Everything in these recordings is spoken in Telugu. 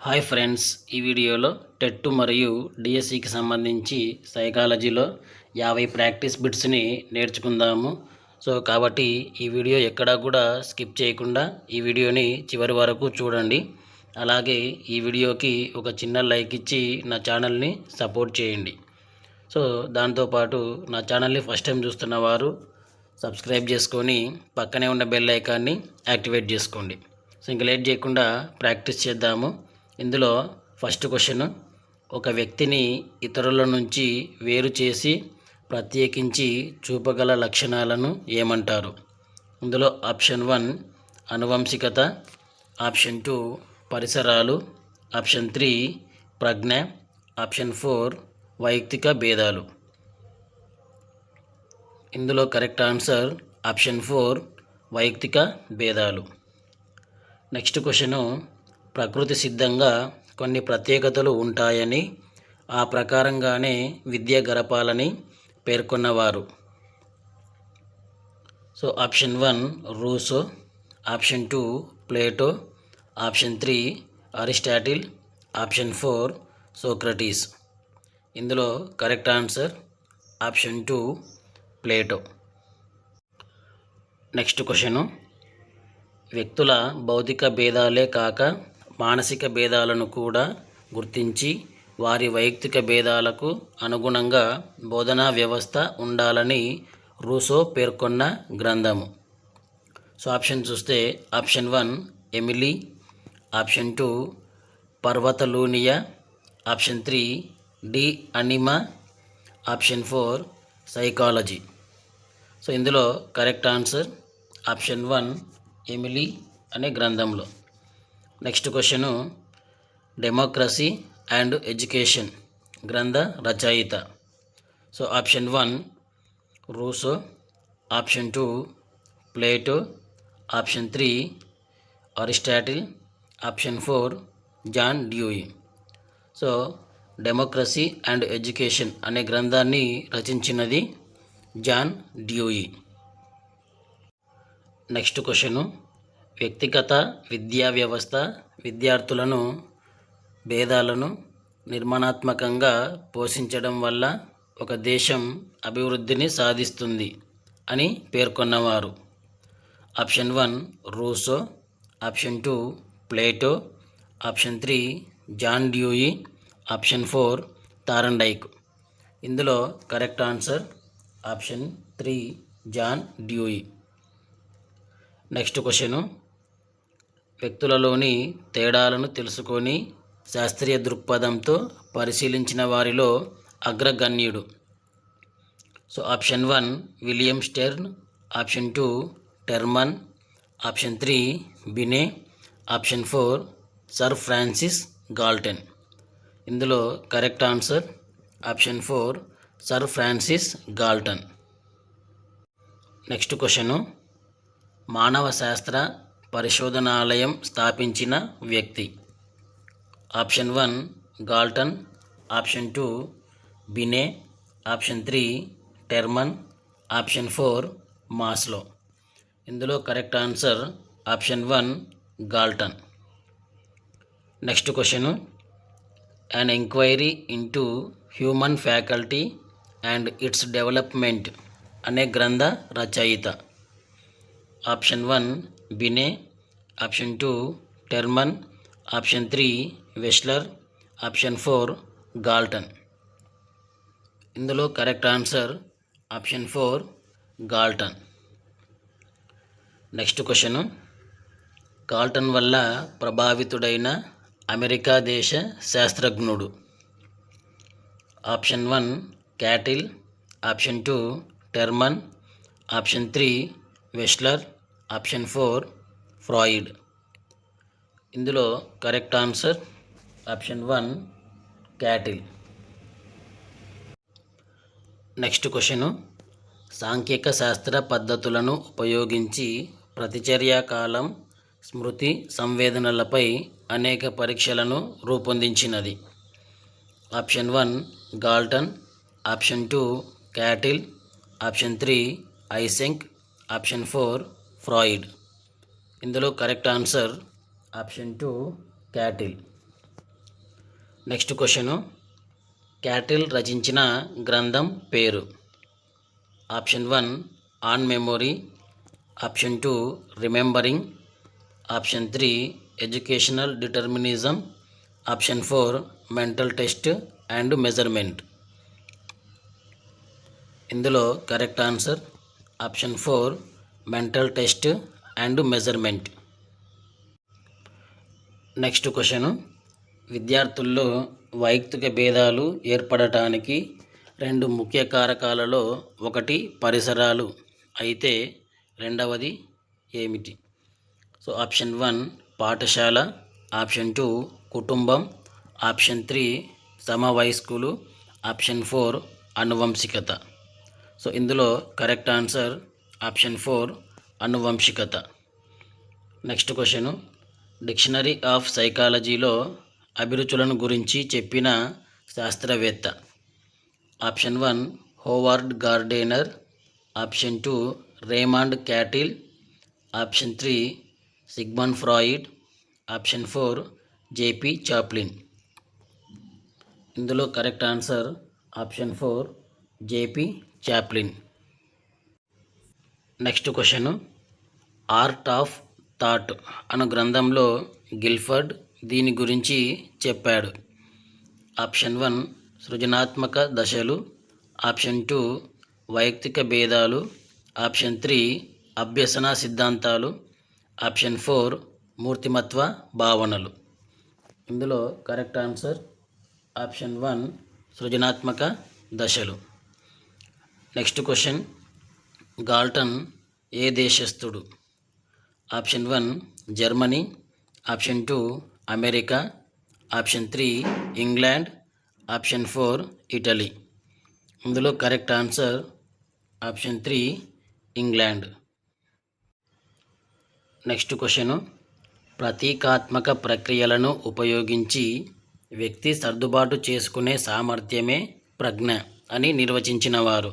హాయ్ ఫ్రెండ్స్, ఈ వీడియోలో టెట్ మరియు డిఎస్సికి సంబంధించి సైకాలజీలో 50 ప్రాక్టీస్ బిట్స్ని నేర్చుకుందాము. కాబట్టి ఈ వీడియో ఎక్కడా కూడా స్కిప్ చేయకుండా ఈ వీడియోని చివరి వరకు చూడండి. అలాగే ఈ వీడియోకి ఒక చిన్న లైక్ ఇచ్చి నా ఛానల్ని సపోర్ట్ చేయండి. దాంతోపాటు నా ఛానల్ని ఫస్ట్ టైం చూస్తున్న వారు సబ్స్క్రైబ్ చేసుకొని పక్కనే ఉన్న బెల్ ఐకాన్ని యాక్టివేట్ చేసుకోండి. ఇంకా లేట్ చేయకుండా ప్రాక్టీస్ చేద్దాము. ఇందులో ఫస్ట్ క్వశ్చన్, ఒక వ్యక్తిని ఇతరుల నుంచి వేరు చేసి ప్రత్యేకించి చూపగల లక్షణాలను ఏమంటారు? ఇందులో ఆప్షన్ 1 అనువంశికత, ఆప్షన్ 2 పరిసరాలు, ఆప్షన్ 3 ప్రజ్ఞ, ఆప్షన్ 4 వైయక్తిక భేదాలు. ఇందులో కరెక్ట్ ఆన్సర్ ఆప్షన్ 4 వైయక్తిక భేదాలు. నెక్స్ట్ క్వశ్చను, ప్రకృతి సిద్ధంగా కొన్ని ప్రత్యేకతలు ఉంటాయని ఆ ప్రకారంగానే విద్య గడపాలని పేర్కొన్నవారు? Option 1 Rousseau, option 2 Plato, option 3 Aristotle, option 4 Socrates. ఇందులో correct answer option 2 Plato. Next question, వ్యక్తుల భౌతిక భేదాలే కాక మానసిక భేదాలను కూడా గుర్తించి వారి వైయక్తిక భేదాలకు అనుగుణంగా బోధనా వ్యవస్థ ఉండాలని రూసో పేర్కొన్న గ్రంథము? ఆప్షన్ చూస్తే ఆప్షన్ 1 ఎమిలీ, ఆప్షన్ 2 పర్వతలూనియా, option 3 de anima, option 4 psychology. ఇందులో కరెక్ట్ ఆన్సర్ ఆప్షన్ 1 ఎమిలీ అనే గ్రంథంలో. Next question, democracy and education గ్రంథ రచయిత? Option 1 Rousseau, option 2 Plato, option 3 Aristotle, option 4 John Dewey. Democracy and education అనే గ్రంథాన్ని రచించినది జాన్ డ్యూయి. నెక్స్ట్ క్వశ్చను, వ్యక్తిగత విద్యా వ్యవస్థ విద్యార్థులను భేదాలను నిర్మాణాత్మకంగా పోషించడం వల్ల ఒక దేశం అభివృద్ధిని సాధిస్తుంది అని పేర్కొన్నవారు? Option 1 Rousseau, option 2 Plato, option 3 John Dewey, option 4 Thorndike. ఇందులో correct answer option 3 John Dewey. Next question, వ్యక్తులలోని తేడాలను తెలుసుకొని శాస్త్రీయ దృక్పథంతో పరిశీలించిన వారిలో అగ్రగణ్యుడు? Option 1 William Stern, option 2 Terman, option 3 Binet, option 4 Sir Francis Galton. ఇందులో correct answer option 4 Sir Francis Galton. Next question, మానవ శాస్త్ర పరిశోధనాలయం స్థాపించిన వ్యక్తి? Option 1 Galton, option 2 బినే, option 3 Terman, option 4 Maslow. ఇందులో correct answer option 1 Galton. Next question, an enquiry into human faculty and its development అనే గ్రంథ రచయిత? Option 1 Binet, option 2 Terman, option 3 Wechsler, option 4 Galton. ఇందులో correct answer option 4 Galton. Next question, Galton వల్ల ప్రభావితుడైన అమెరికా దేశ శాస్త్రజ్ఞుడు? Option 1 Cattell, option 2 Terman, option 3 Wechsler, option 4 Freud. ఇందులో correct answer option 1 cattle. Next question, సాంఖ్యక శాస్త్ర పద్ధతులను ఉపయోగించి ప్రతిచర్యా కాలం, స్మృతి, సంవేదనలపై అనేక పరీక్షలను రూపొందించినది? Option 1 Galton, option 2 Cattell, option 3 Eysenck, option 4 Freud. ఇందులో correct answer option 2 Cattell. Next question, Cattell రచించిన గ్రంథం పేరు. Option 1 on memory, option 2 remembering, option 3 educational determinism, option 4 mental test and measurement. ఇందులో correct answer option 4 mental test and measurement. Next question, విద్యార్థుల్లో వైయక్తిక భేదాలు ఏర్పడటానికి 2 ముఖ్య కారకాలలో ఒకటి పరిసరాలు అయితే రెండవది ఏమిటి? సో ఆప్షన్ 1 పాఠశాల, ఆప్షన్ 2 కుటుంబం, ఆప్షన్ 3 సమవయస్కులు, ఆప్షన్ 4 అనువంశికత. సో ఇందులో కరెక్ట్ ఆన్సర్ ఆప్షన్ 4 అనువంశికత. నెక్స్ట్ క్వశ్చను, డిక్షనరీ ఆఫ్ సైకాలజీలో అభిరుచులను గురించి చెప్పిన శాస్త్రవేత్త. Option 1 Howard Gardner, option 2 Raymond Cattell, option 3 Sigmund Freud, option 4 JP Chaplin. ఇందులో correct answer option 4 JP Chaplin. Next question, art of thought అను గ్రంథంలో గిల్ఫర్డ్ దీని గురించి చెప్పాడు. ఆప్షన్ 1 సృజనాత్మక దశలు, ఆప్షన్ 2 వైయక్తిక భేదాలు, ఆప్షన్ 3 అభ్యసన సిద్ధాంతాలు, ఆప్షన్ 4 మూర్తిమత్వ భావనలు. ఇందులో కరెక్ట్ ఆన్సర్ ఆప్షన్ 1 సృజనాత్మక దశలు. నెక్స్ట్ క్వశ్చన్, గాల్టన్ ఏ దేశస్థుడు? Option 1 Germany, option 2 America, option 3 England, option 4 Italy. ఇందులో correct answer option 3 England. Next question, ప్రతీకాత్మక ప్రక్రియలను ఉపయోగించి వ్యక్తి సర్దుబాటు చేసుకునే సామర్థ్యమే ప్రజ్ఞ అని నిర్వచించిన వారు.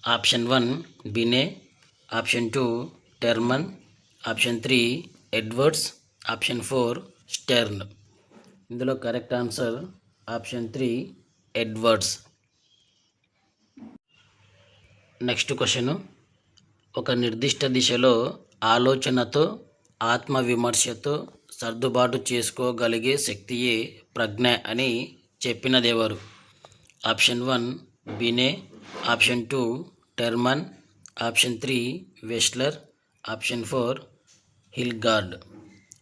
Option 1 Binet, option 2 Terman, option 3 Edwards, option 4 Stern. ఇందులో correct answer option 3 Edwards. Next question, ఒక నిర్దిష్ట దిశలో ఆలోచనతో ఆత్మవిమర్శతో సర్దుబాటు చేసుకోగలిగే శక్తియే ప్రజ్ఞ అని చెప్పినదెవరు? Option 1 Binet, option 2 Terman, option 3 Wechsler, option 4 Hilgard.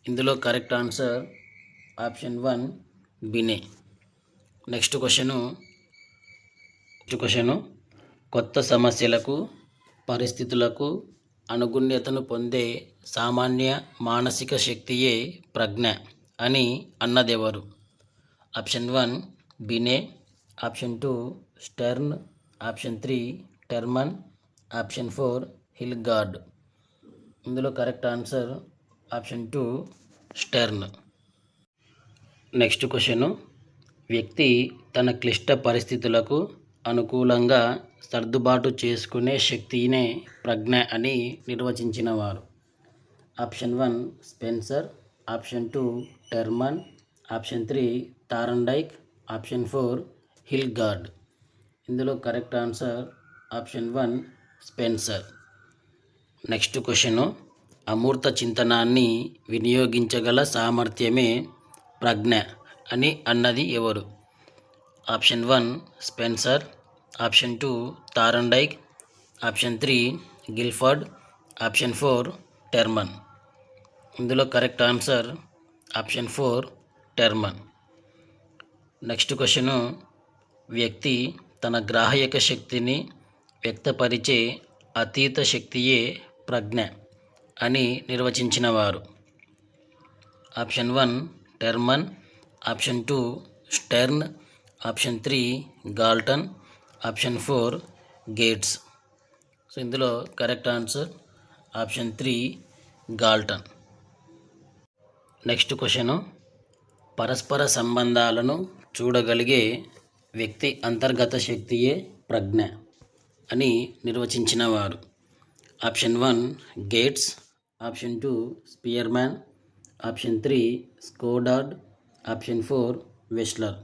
ఇందులో correct answer option 1 Binet. Next question, కొత్త సమస్యలకు పరిస్థితులకు అనుగుణ్యతను పొందే సామాన్య మానసిక శక్తియే ప్రజ్ఞ అని అన్నదెవరు? Option 1 Binet, option 2 Stern, option 3 Terman, option 4 Hilgard. ఇందులో correct answer option 2 Stern. Next question, వ్యక్తి తన క్లిష్ట పరిస్థితులకు అనుకూలంగా సర్దుబాటు చేసుకునే శక్తినే ప్రజ్ఞ అని నిర్వచించిన వారు. Option 1 Spencer, option 2 Terman, option 3 Thorndike, option 4 Hilgard. ఇందులో correct answer option 1 Spencer. Next question, అమూర్త చింతనాన్ని వినియోగించగల సామర్థ్యమే ప్రజ్ఞ అని అన్నది ఎవరు? Option 1 Spencer, option 2 Thorndike, option 3 Guilford, option 4 Terman. ఇందులో correct answer option 4 Terman. Next question, వ్యక్తి తన గ్రాహ్యక శక్తిని వ్యక్తపరిచే అతీత శక్తియే ప్రజ్ఞ అని నిర్వచించిన వారు. Option 1 Terman, option 2 Stern, option 3 Galton, option 4 Gates. So ఇందులో correct answer option 3 Galton. Next question, పరస్పర సంబంధాలను చూడగలిగే వ్యక్తి అంతర్గత శక్తియే ప్రజ్ఞ అని నిర్వచించిన వారు. Option 1 Gates, option 2 Spearman, option 3 Stoddard, option 4 Wechsler.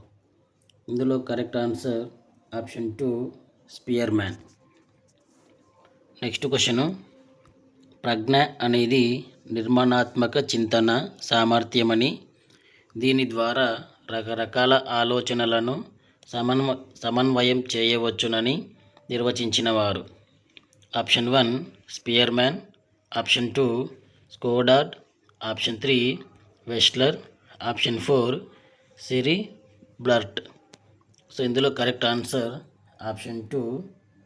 ఇందులో correct answer option 2 Spearman. Next question, ప్రజ్ఞ అనేది నిర్మాణాత్మక చింతన సామర్థ్యమని, దీని ద్వారా రకరకాల ఆలోచనలను సమన్వయం చేయవచ్చునని నిర్వచించినవారు. Option 1 Spearman, option 2 Stoddard, option 3 Wechsler, option 4 Cyril Burt. So ఇందులో correct answer option 2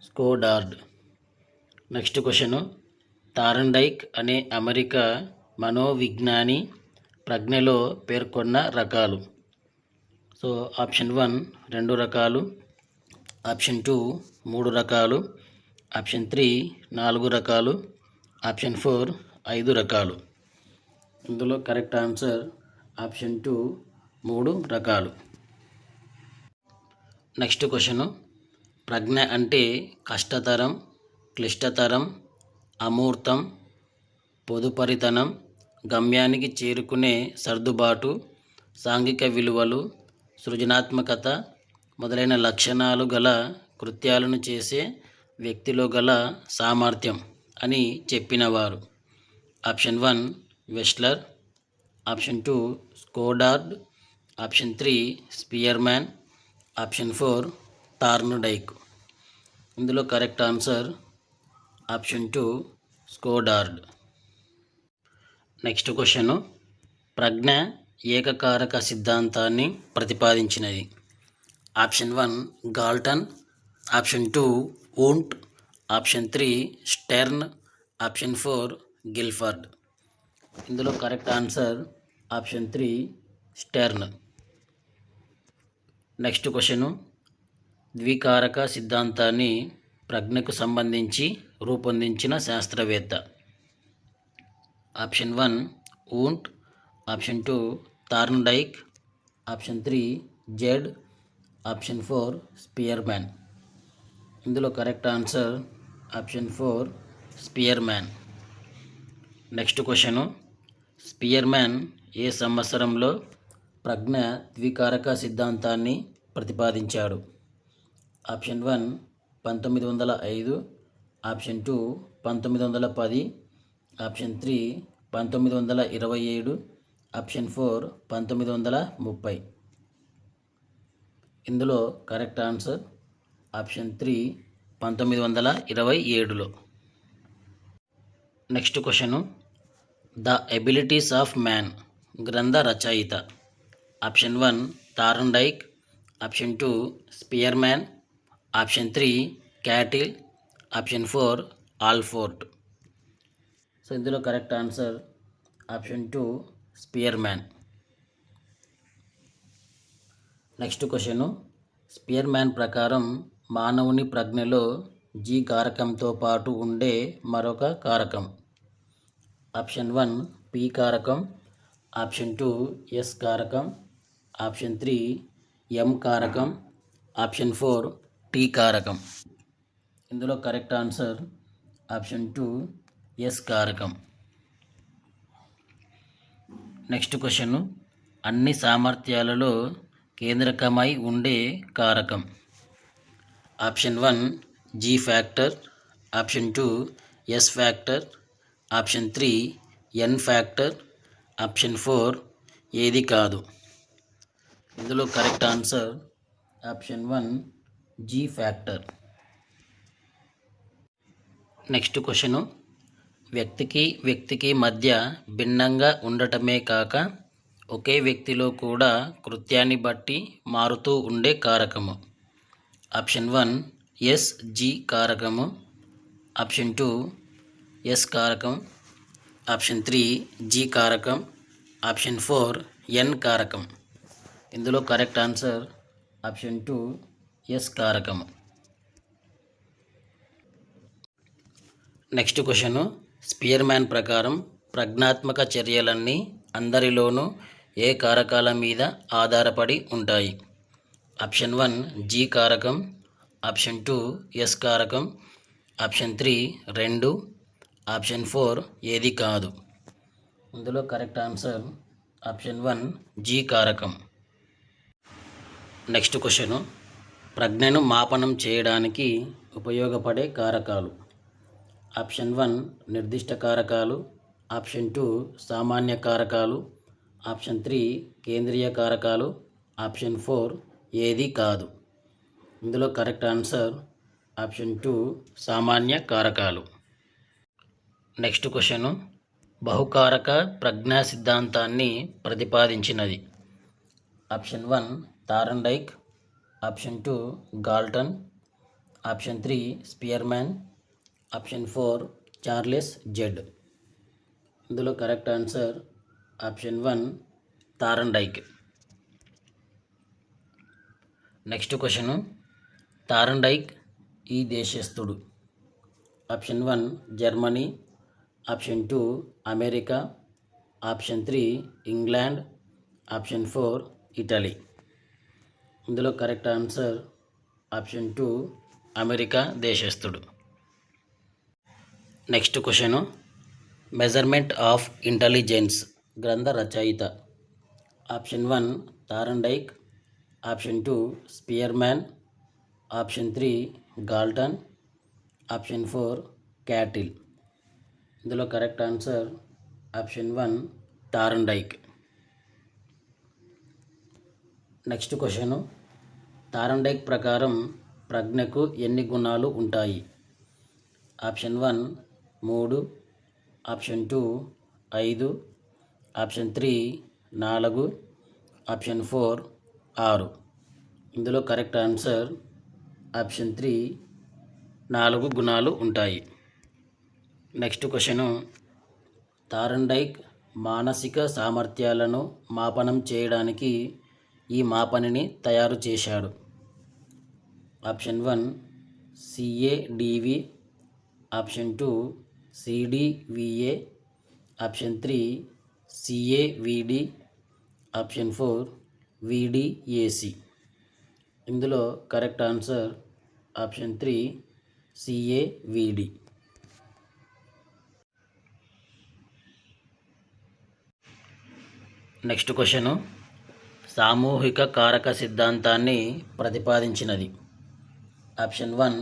Stoddard. Next question, Thorndike అనే అమెరికా మనోవిజ్ఞాని ప్రజ్ఞలో పేర్కొన్న రకాలు. సో ఆప్షన్ 1 2 రకాలు, ఆప్షన్ 2 3 రకాలు, ఆప్షన్ 3 4 రకాలు, ఆప్షన్ 4 5 రకాలు. ఇందులో కరెక్ట్ ఆన్సర్ ఆప్షన్ 2 3 రకాలు. నెక్స్ట్ క్వశ్చను, ప్రజ్ఞ అంటే కష్టతరం, క్లిష్టతరం, అమూర్తం, పొదుపరితనం, గమ్యానికి చేరుకునే సర్దుబాటు, సాంఘిక విలువలు, సృజనాత్మకత మొదలైన లక్షణాలు గల కృత్యాలను చేసే వ్యక్తిలో గల సామర్థ్యం అని చెప్పినవారు. Option 1 Wechsler, option 2 Stoddard, option 3 Spearman, option 4 Thorndike. ఇందులో correct answer option 2 Stoddard. Next question, ప్రజ్ఞ ఏకకారక సిద్ధాంతాన్ని ప్రతిపాదించినది. Option 1 Galton, option 2 Wundt, option 3 Stern, option 4 Guilford. ఇందులో correct answer option 3 Stern. Next question, ద్వికారక సిద్ధాంతాన్ని ప్రజ్ఞకు సంబంధించి రూపొందించిన శాస్త్రవేత్త. Option 1 Wundt, option 2 Thorndike, option 3 Z, option 4 Spearman. ఇందులో correct answer option 4 Spearman. Next question, Spearman ఏ సంవత్సరంలో ప్రజ్ఞ ద్వికారక సిద్ధాంతాన్ని ప్రతిపాదించాడు? Option 1 1905, option 2 1910, option 3 1927, option 4 1930. ఇందులో కరెక్ట్ ఆన్సర్ ఆప్షన్ 3 1927లో. Next question, the abilities of man గ్రంథ రచయిత. Option 1 Thorndike, option 2 Spearman, option 3 Cattell, option 4 Allport. So ఇందులో correct answer option 2 Spearman. Next question, Spearman ప్రకారం మానవుని ప్రజ్ఞలో జీ కారకంతో పాటు ఉండే మరొక కారకం. ఆప్షన్ 1 పి కారకం, ఆప్షన్ 2 ఎస్ కారకం, ఆప్షన్ 3 ఎం కారకం, ఆప్షన్ 4 టీ కారకం. ఇందులో కరెక్ట్ ఆన్సర్ ఆప్షన్ 2 ఎస్ కారకం. నెక్స్ట్ క్వశ్చన్, అన్ని సామర్థ్యాలలో కేంద్రకమై ఉండే కారకం. Option 1 G factor, option 2 S factor, option 3 N factor, option 4 ఏది కాదు. ఇందులో correct answer option 1 G factor. Next question, వ్యక్తికి మధ్య భిన్నంగా ఉండటమే కాక ఒకే వ్యక్తిలో కూడా కృత్యాన్ని బట్టి మారుతూ ఉండే కారకము. ఆప్షన్ 1 ఎస్ జీ కారకము, ఆప్షన్ 2 ఎస్ కారకం, ఆప్షన్ 3 జీ కారకం, ఆప్షన్ 4 ఎన్ కారకం. ఇందులో కరెక్ట్ ఆన్సర్ ఆప్షన్ 2 ఎస్ కారకము. నెక్స్ట్ క్వశ్చను, స్పియర్మ్యాన్ ప్రకారం ప్రజ్ఞాత్మక చర్యలన్నీ అందరిలోనూ ఏ కారకాల మీద ఆధారపడి ఉంటాయి? ఆప్షన్ 1 జీ కారకం, ఆప్షన్ 2 ఎస్ కారకం, ఆప్షన్ 3 2, ఆప్షన్ 4 ఏది కాదు. ఇందులో కరెక్ట్ ఆన్సర్ ఆప్షన్ 1 జీ కారకం. నెక్స్ట్ క్వశ్చను, ప్రజ్ఞను మాపనం చేయడానికి ఉపయోగపడే కారకాలు. ఆప్షన్ 1 నిర్దిష్ట కారకాలు, ఆప్షన్ 2 సామాన్య కారకాలు, ఆప్షన్ 3 కేంద్రీయ కారకాలు, ఆప్షన్ 4 ఏది కాదు. ఇందులో కరెక్ట్ ఆన్సర్ ఆప్షన్ 2 సామాన్య కారకాలు. నెక్స్ట్ క్వశ్చను, బహుకారక ప్రజ్ఞా సిద్ధాంతాన్ని ప్రతిపాదించినది. Option 1 Thorndike, option 2 Galton, option 3 Spearman, option 4 Charles Z. ఇందులో correct answer option 1 Thorndike. Next question, Thorndike ఈ దేశస్థుడు. Option 1 Germany, option 2 America, option 3 England, option 4 Italy. ఇందులో కరెక్ట్ ఆన్సర్ ఆప్షన్ 2 అమెరికా దేశస్థుడు. Next question, measurement of intelligence గ్రంథ రచయిత. Option 1 Thorndike, option 2 Spearman, option 3 Galton, option 4 Cattell. ఇందులో correct answer option 1 Thorndike. Next question, Thorndike ప్రకారం ప్రజ్ఞకు ఎన్ని గుణాలు ఉంటాయి. Option 1 3, option 2 5, option 3 4, option 4 6. ఇందులో కరెక్ట్ ఆన్సర్ ఆప్షన్ 3 4 గుణాలు ఉంటాయి. నెక్స్ట్ క్వశ్చను, థార్న్డైక్ మానసిక సామర్థ్యాలను మాపనం చేయడానికి ఈ మాపనిని తయారు చేశాడు. Option 1 CADV, option 2 CDVA, option 3 CAVD, option 4 VDAC. ఇందులో correct answer option 3 CAVD. Next question, సామూహిక కారక సిద్ధాంతాన్ని ప్రతిపాదించినది. Option 1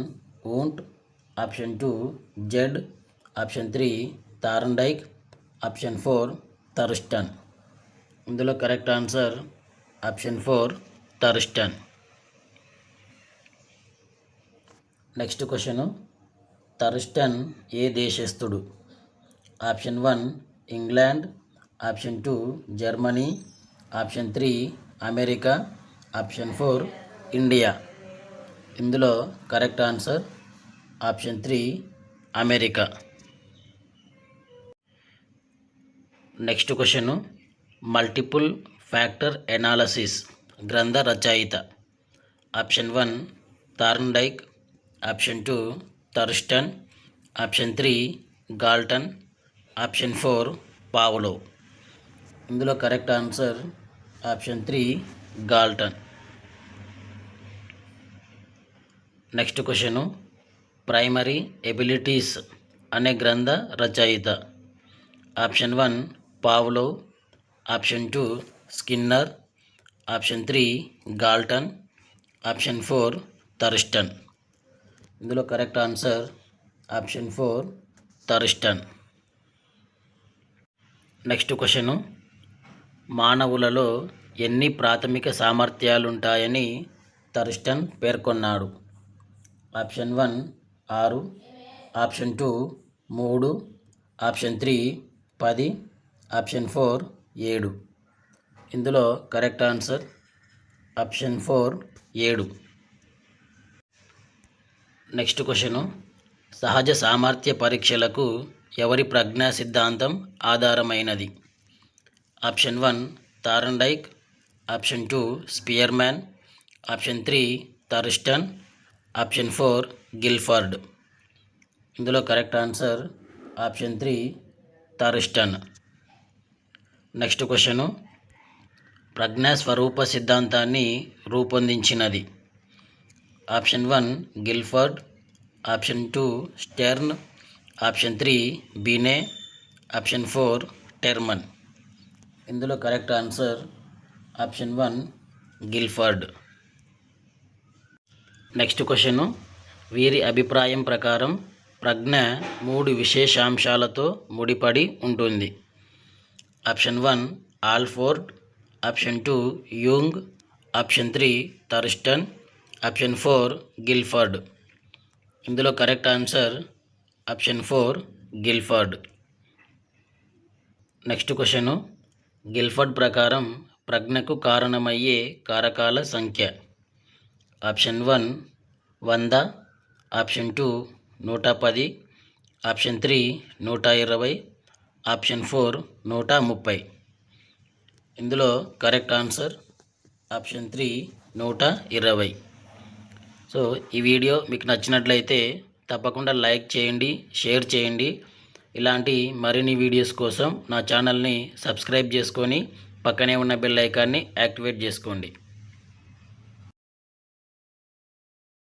Wundt, option 2 Z, option 3 Thorndike, option 4 Thurstone. ఇందులో correct answer option 4 Thurstone. Next question, Thurstone ఏ దేశస్థుడు. Option 1 England, option 2 Germany, option 3 America, option 4 India. ఇందులో correct answer option 3 America. Next question, multiple factor analysis గ్రంథ రచయిత. Option 1 Thorndike, option 2 Thurstone, option 3 Galton, option 4 Pavlov. ఇందులో correct answer option 3 Galton. Next question, primary abilities అనే గ్రంథ రచయిత. Option 1 Pavlov, option 2 Skinner, option 3 Galton, option 4 Thurstone. ఇందులో correct answer option 4 Thurstone. Next question, మానవులలో ఎన్ని ప్రాథమిక సామర్థ్యాలుంటాయని థర్స్టన్ పేర్కొన్నాడు. Option 1 6, option 2 3, option 3 10, option 4 7. ఇందులో correct answer option 4 7. Next question, సహజ సామర్థ్య పరీక్షలకు ఎవరి ప్రజ్ఞా సిద్ధాంతం ఆధారమైనది. Option 1 Thorndike, option 2 Spearman, option 3 Thurstone, option 4 Guilford. ఇందులో correct answer option 3 Thurstone. Next question, ప్రజ్ఞా స్వరూప సిద్ధాంతాన్ని రూపొందించినది. Option 1 Guilford, option 2 Stern, option 3 Binet, option 4 Terman. ఇందులో correct answer option 1 Guilford. Next question, వీరి అభిప్రాయం ప్రకారం ప్రజ్ఞ 3 విశేషాంశాలతో ముడిపడి ఉంటుంది. Option 1 Alford, option 2 Jung, option 3 Thurstone, option 4 Guilford. ఇందులో correct answer option 4 Guilford. Next question, Guilford ప్రకారం ప్రజ్ఞకు కారణమయ్యే కారకాల సంఖ్య. Option 1 100, option 2 110, option 3 120, option 4 130. ఇందులో కరెక్ట్ ఆన్సర్ ఆప్షన్ 3 120. సో ఈ వీడియో మీకు నచ్చినట్లయితే తప్పకుండా లైక్ చేయండి, షేర్ చేయండి. ఇలాంటి మరిన్ని వీడియోస్ కోసం నా ఛానల్ని సబ్స్క్రైబ్ చేసుకొని పక్కనే ఉన్న బెల్ ఐకాన్ని యాక్టివేట్ చేసుకోండి.